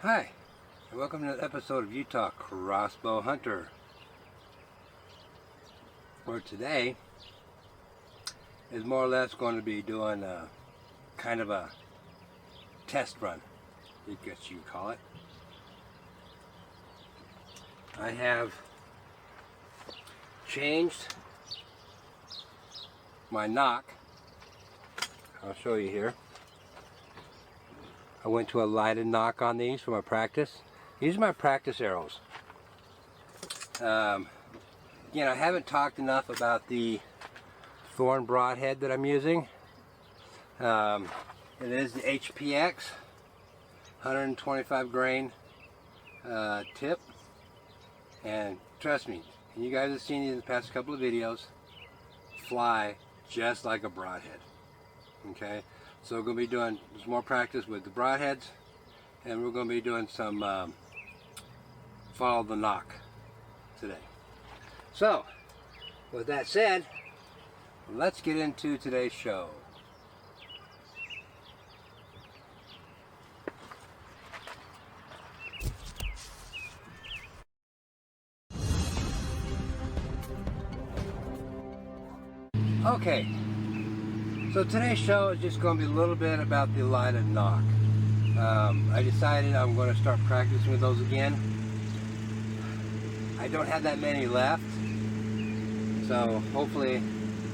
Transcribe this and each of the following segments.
Hi, and welcome to an episode of Utah Crossbow Hunter. For today is more or less going to be doing a kind of a test run, I guess you call it. I have changed my nock. I'll show you here. I went to a lighted nock on these for my practice. These are my practice arrows. Again, I haven't talked enough about the THORN Broadhead that I'm using. It is the HPX 125 grain tip, and trust me, you guys have seen these in the past couple of videos, fly just like a broadhead. Okay, so we're going to be doing some more practice with the broadheads, and we're going to be doing some follow the nock today. So with that said, let's get into today's show. Okay, so today's show is just going to be a little bit about the lighted nock. I decided I'm going to start practicing with those again. I don't have that many left, so hopefully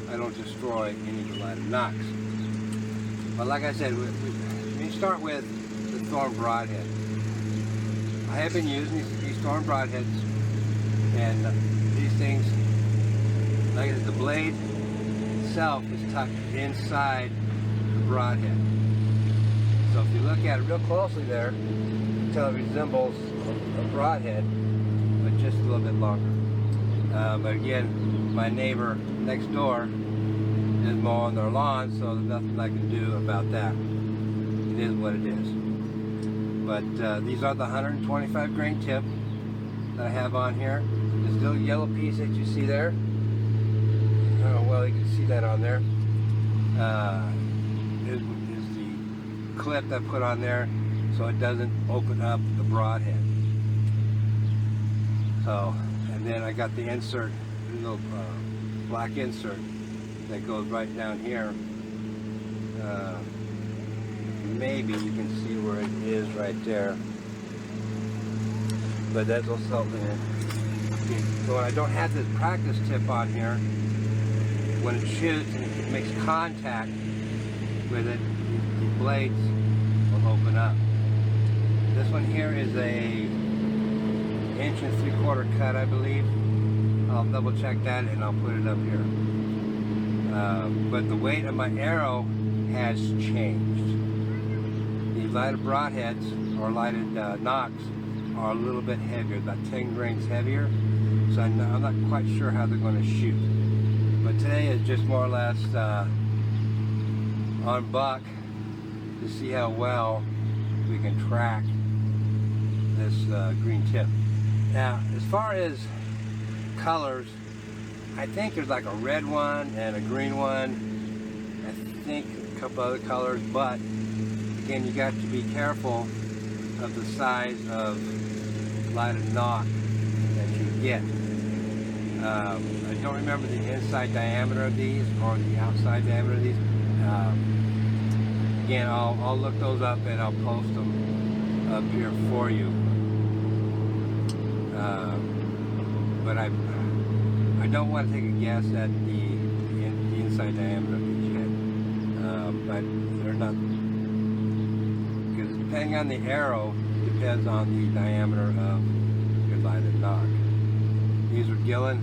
I don't destroy any of the lighted nocks. But like I said, we start with the THORN Broadhead. I have been using these THORN Broadheads, and these things, like I said, the blade itself is tucked inside the broadhead. So if you look at it real closely there, you can tell it resembles a broadhead, but just a little bit longer. But again, my neighbor next door is mowing their lawn, so there's nothing I can do about that. It is what it is. But these are the 125 grain tip that I have on here. This little yellow piece that you see there, oh, well, you can see that on there. Is the clip that I put on there so it doesn't open up the broadhead. So, and then I got the insert, the little black insert that goes right down here. Maybe you can see where it is right there. But that's also something. So when I don't have this practice tip on here, when it shoots and it makes contact with it, the blades will open up. This one here is a 1 3/4 cut, I believe. I'll double check that and I'll put it up here. But the weight of my arrow has changed. These lighted broadheads or lighted nocks are a little bit heavier, about 10 grains heavier. So I'm not quite sure how they're going to shoot. But today is just more or less on buck to see how well we can track this green tip. Now, as far as colors, I think there's like a red one and a green one. I think a couple other colors, but again, you got to be careful of the size of lighted nock that you get. I don't remember the inside diameter of these or the outside diameter of these. Again, I'll look those up and I'll post them up here for you. But I don't want to take a guess at the inside diameter of these yet. But they're not, because depending on the arrow, depends on the diameter of your lighted nock. These are Gallen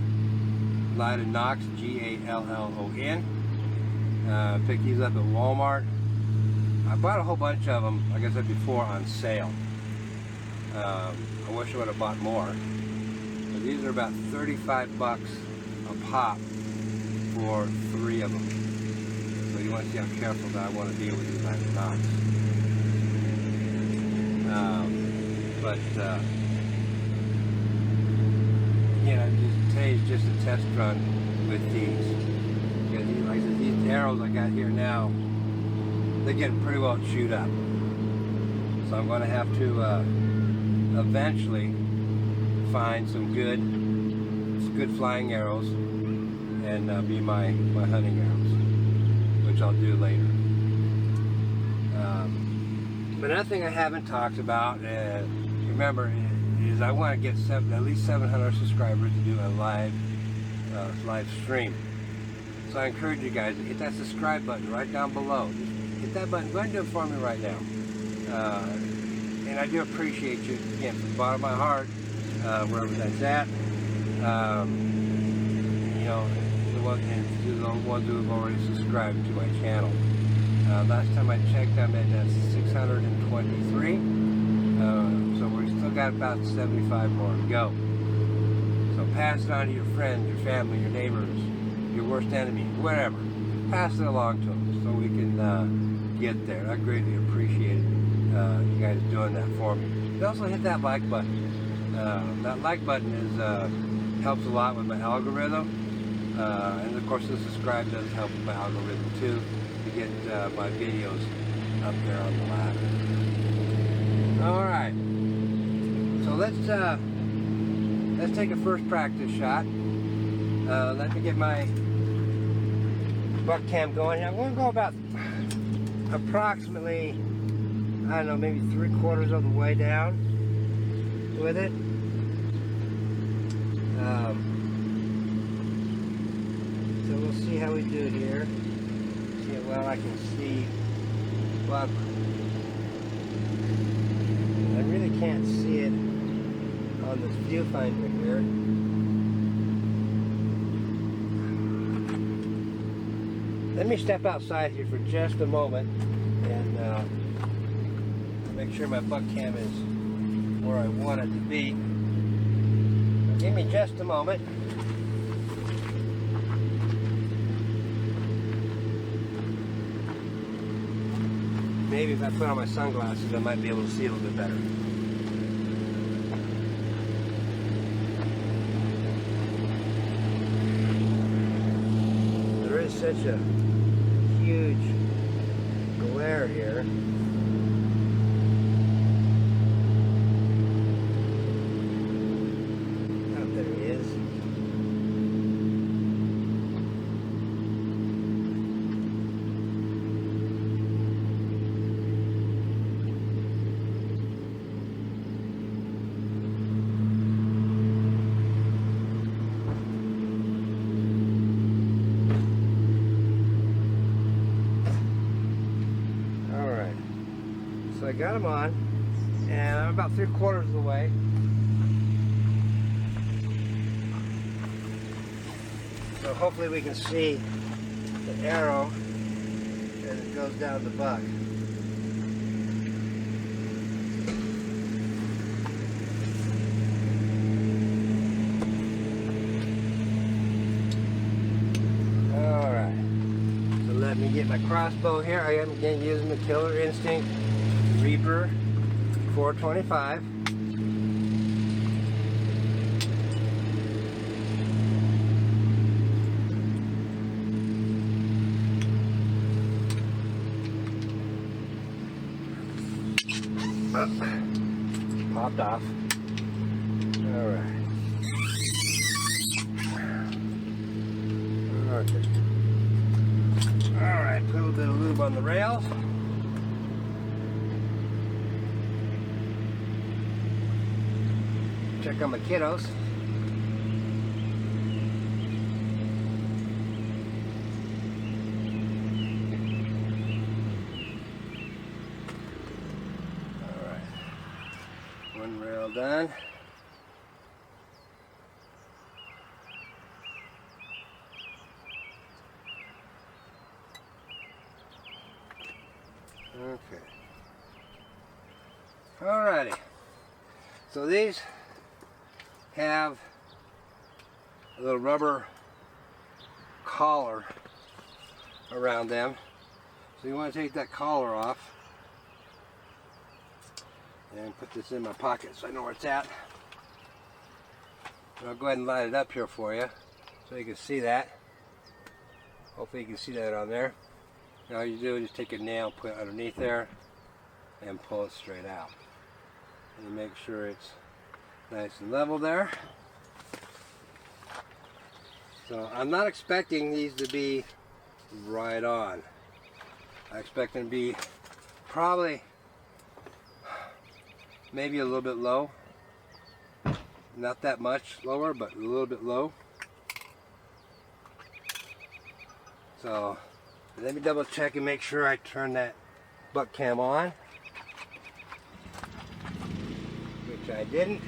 lighted nocks, G-A-L-L-O-N. Picked these up at Walmart. I bought a whole bunch of them, like I said before, on sale. I wish I would have bought more. But these are about 35 bucks a pop for 3 of them. So you want to see how careful that I want to be with these lighted nocks. Again, today's just a test run with these. Because like I said, these arrows I got here now, they get pretty well chewed up. So I'm going to have to eventually find some good flying arrows and be my hunting arrows, which I'll do later. But another thing I haven't talked about, remember, is I want to get at least 700 subscribers to do a live stream. So I encourage you guys to hit that subscribe button right down below. Just hit that button. Go ahead and do it for me right now. And I do appreciate you, again, from the bottom of my heart, wherever that's at. You know, the ones who have already subscribed to my channel. Last time I checked, I'm at 623. So we've still got about 75 more to go. So pass it on to your friends, your family, your neighbors, your worst enemy, whatever. Pass it along to them so we can get there. I greatly appreciate you guys doing that for me. You also hit that like button. That like button helps a lot with my algorithm. And of course the subscribe does help with my algorithm too, to get my videos up there on the ladder. Alright, so let's take a first practice shot. Let me get my buck cam going here. I'm going to go about approximately, I don't know, maybe 3/4 of the way down with it. So we'll see how we do here. See how well I can see. Well, I really can't see it on this viewfinder here. Let me step outside here for just a moment and make sure my buck cam is where I want it to be. Give me just a moment. Maybe if I put on my sunglasses, I might be able to see a little bit better. There is such a huge glare here. Oh, there he is. So I got him on, and I'm about 3/4 of the way. So hopefully we can see the arrow as it goes down the buck. Alright, so let me get my crossbow here. I am again using the Killer Instinct Reaper 425. Popped off. Alright. Alright, put a little bit of lube on the rails. Check on my kiddos. Alright. One rail done. Okay. Alrighty. So these have a little rubber collar around them. So you want to take that collar off and put this in my pocket so I know where it's at. And I'll go ahead and light it up here for you so you can see that. Hopefully you can see that on there. And all you do is just take a nail, put it underneath there, and pull it straight out. and make sure it's nice and level there. So I'm not expecting these to be right on. I expect them to be probably maybe a little bit low. Not that much lower, but a little bit low. So let me double check and make sure I turn that butt cam on, which I didn't.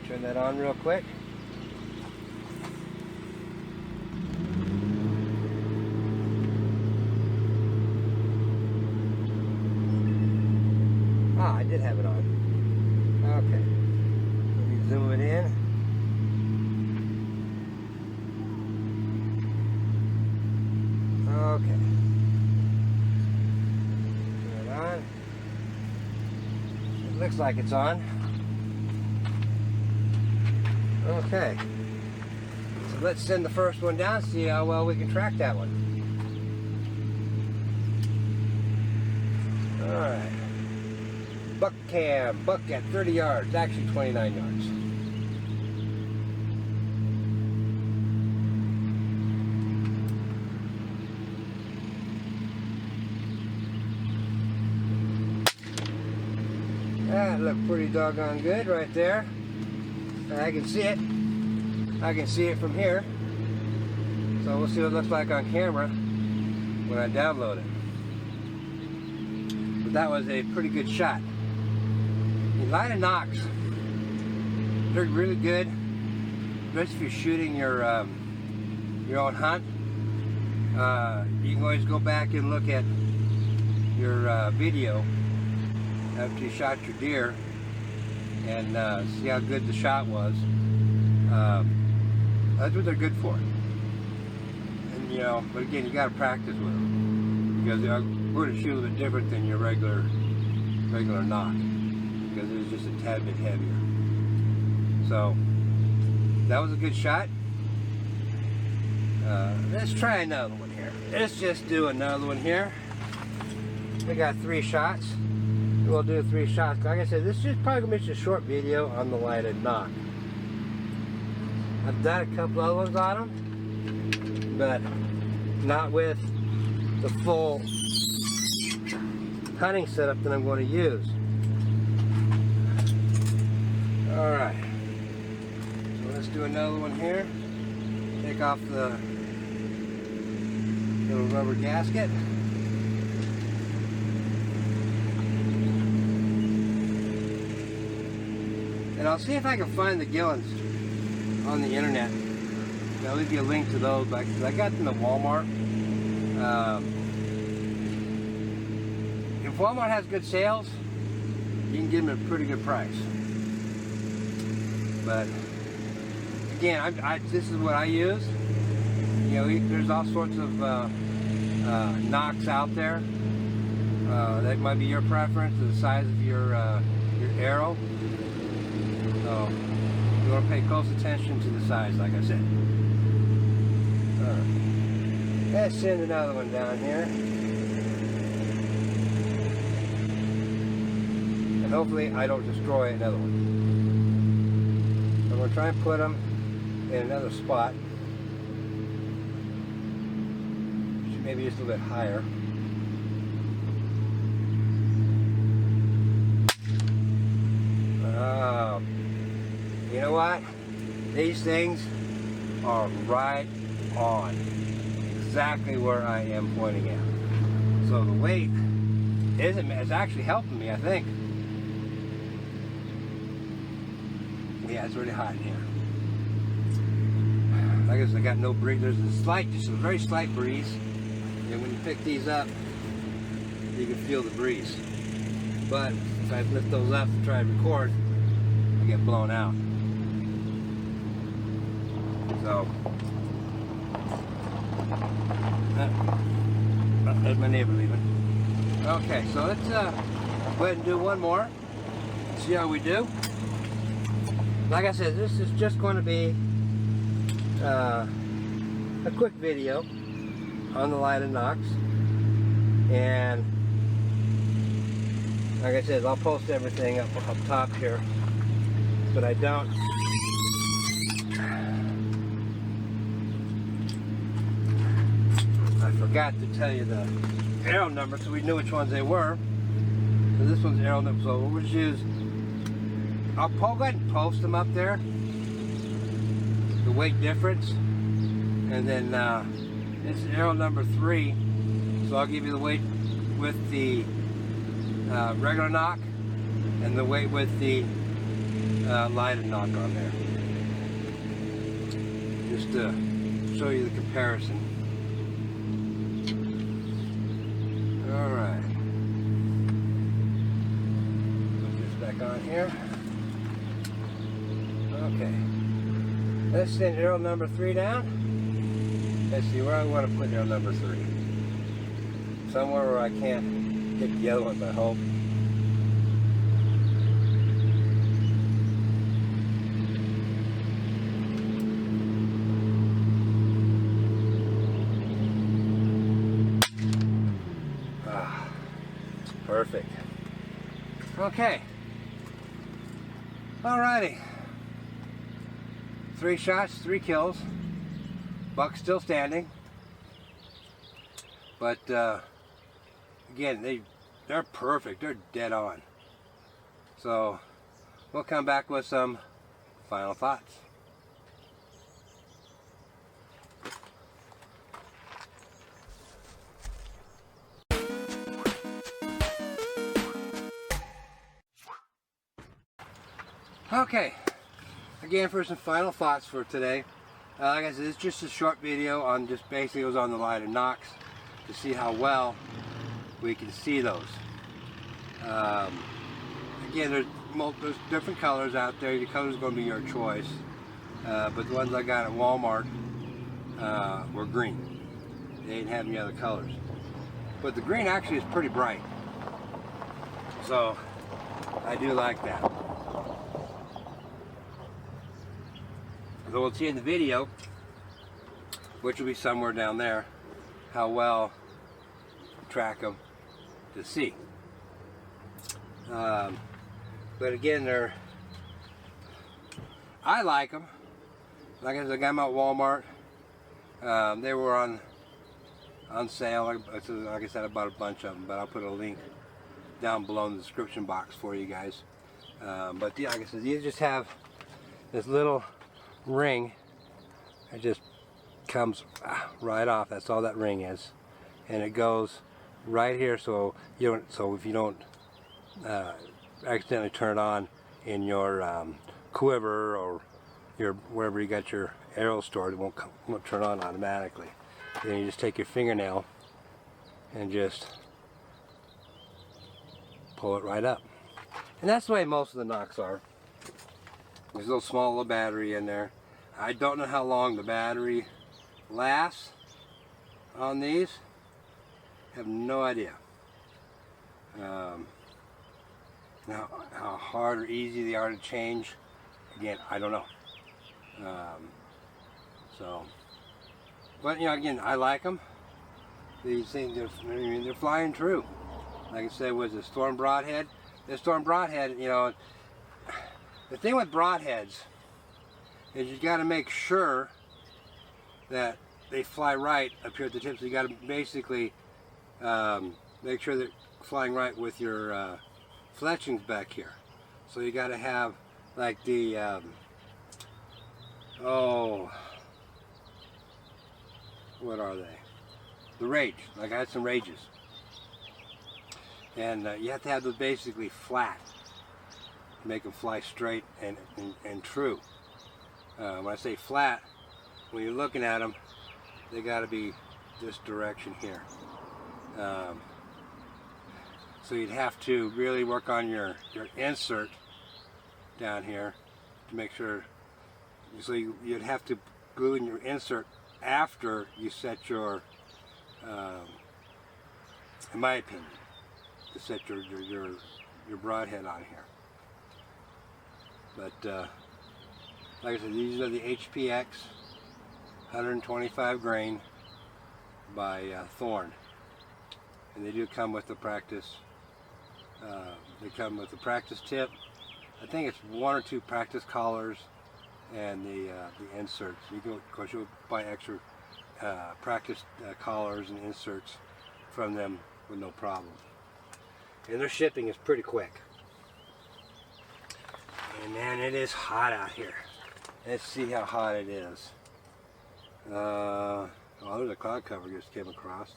Turn that on real quick. Ah, I did have it on. Okay. Let me zoom it in. Okay. Turn it on. It looks like it's on. Okay. So let's send the first one down, see how well we can track that one. Alright. Buck cam, buck at 30 yards, actually 29 yards. That looked pretty doggone good right there. I can see it. I can see it from here. So we'll see what it looks like on camera when I download it. But that was a pretty good shot. The line of NOCKS, they're really good, especially if you're shooting your own hunt. You can always go back and look at your video after you shot your deer and see how good the shot was. That's what they're good for. And you know, but again, you got to practice with them because we're going to shoot a little bit different than your regular knock because it's just a tad bit heavier. So that was a good shot. Let's try another one here. Let's just do another one here. We got 3 shots. We'll do 3 shots. Like I said, this is probably going to be just a short video on the lighted knock. I've done a couple other ones on them, but not with the full hunting setup that I'm going to use. Alright, so let's do another one here. Take off the little rubber gasket. And I'll see if I can find the Gallens on the internet. I'll leave you a link to those. I got them at Walmart. If Walmart has good sales, you can get them at a pretty good price. But again, this is what I use. You know, there's all sorts of NOCKS out there. That might be your preference, the size of your arrow. So you want to pay close attention to the size, like I said. Let's send another one down here. And hopefully I don't destroy another one. I'm going to try and put them in another spot. Maybe just a little bit higher. You know what? These things are right on. Exactly where I am pointing at. So the weight is actually helping me, I think. Yeah, it's really hot in here. Like I said, I got no breeze. There's just a very slight breeze. And when you pick these up, you can feel the breeze. But if I lift those up and try to record, I get blown out. So, there's my neighbor leaving. Okay, so let's go ahead and do one more. See how we do. Like I said, this is just going to be a quick video on the lighted NOCKS, and like I said, I'll post everything up top here, but I don't. I forgot to tell you the arrow number so we knew which ones they were. So this one's arrow number, so we'll just use, I'll go ahead and post them up there, the weight difference, and then it's arrow number 3, so I'll give you the weight with the regular knock and the weight with the lighted knock on there, just to show you the comparison. Alright, put this back on here. Okay, let's send arrow number 3 down. Let's see where I want to put arrow number 3. Somewhere where I can't hit the other ones, I hope. Perfect. Okay. Alrighty. 3 shots, 3 kills. Buck's still standing. But again, they're perfect. They're dead on. So we'll come back with some final thoughts. Okay, again for some final thoughts for today. Like I said, it's just a short video on just basically it was on the lighted NOCKS to see how well we can see those. Again, there's different colors out there. The color's going to be your choice, but the ones I got at Walmart were green. They didn't have any other colors, but the green actually is pretty bright, so I do like that. So we'll see in the video, which will be somewhere down there, how well track them to see. But again, I like them. Like I said, I got them at Walmart. They were on sale. Like I said, I bought a bunch of them, but I'll put a link down below in the description box for you guys. But yeah, like I said, these just have this little ring. It just comes right off. That's all that ring is, and it goes right here. So you don't. So if you don't accidentally turn it on in your quiver or your wherever you got your arrow stored, it won't turn on automatically. Then you just take your fingernail and just pull it right up, and that's the way most of the NOCKS are. There's a little small little battery in there. I don't know how long the battery lasts on these. I have no idea. Now, how hard or easy they are to change, again, I don't know. But you know, again, I like them. These things, they're flying true. Like I said, with the THORN Broadhead. This THORN Broadhead, you know, the thing with broadheads is you got to make sure that they fly right up here at the tip. So you got to basically make sure they're flying right with your fletchings back here. So you got to have like the what are they? The rage. Like I had some rages, and you have to have those basically flat. Make them fly straight and true. When I say flat, when you're looking at them, they got to be this direction here. So you'd have to really work on your insert down here to make sure. So you'd have to glue in your insert after you set your, in my opinion, to set your broadhead on here. But like I said, these are the HPX 125 grain by THORN, and they do come with the practice They come with the practice tip. I think it's 1 or 2 practice collars and the inserts. You can, of course, you'll buy extra practice collars and inserts from them with no problem. And their shipping is pretty quick. And man, it is hot out here. Let's see how hot it is. Oh, there's a cloud cover just came across.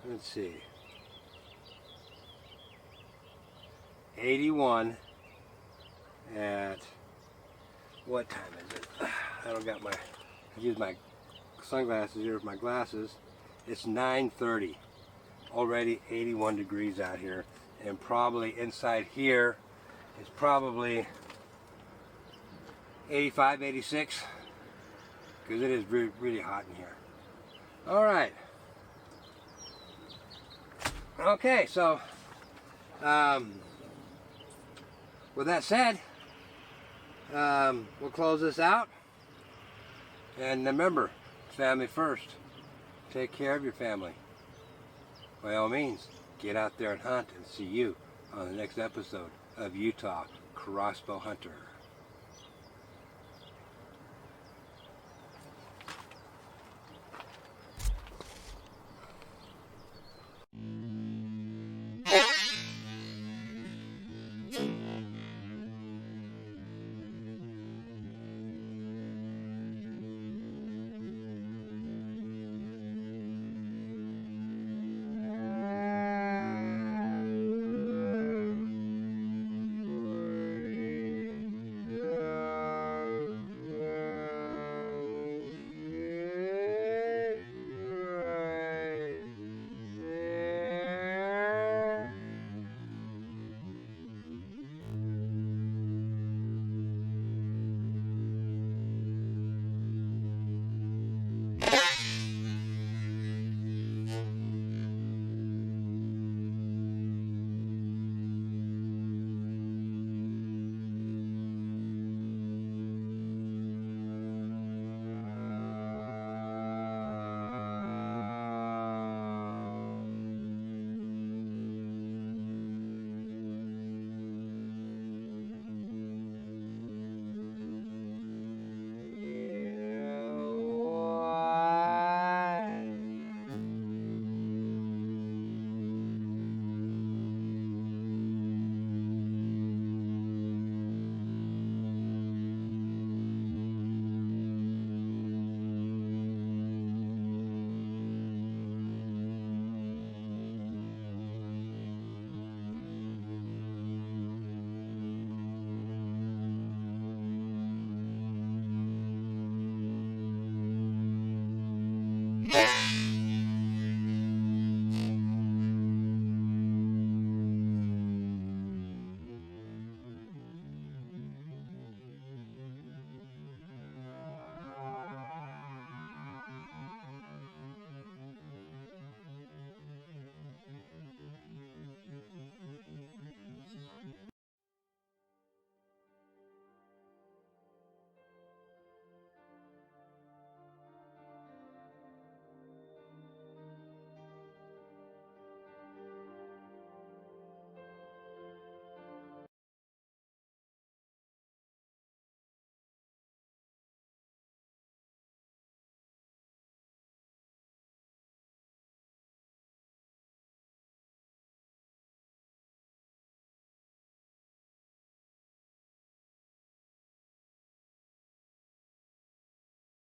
Let's see. 81 at, what time is it? I don't got my, I use my sunglasses here with my glasses. It's 9:30. Already 81 degrees out here. And probably inside here is probably 85, 86. Because it is really, really hot in here. Alright. Okay, so with that said, we'll close this out. And remember, family first. Take care of your family. By all means, get out there and hunt, and see you on the next episode of Utah Crossbow Hunter.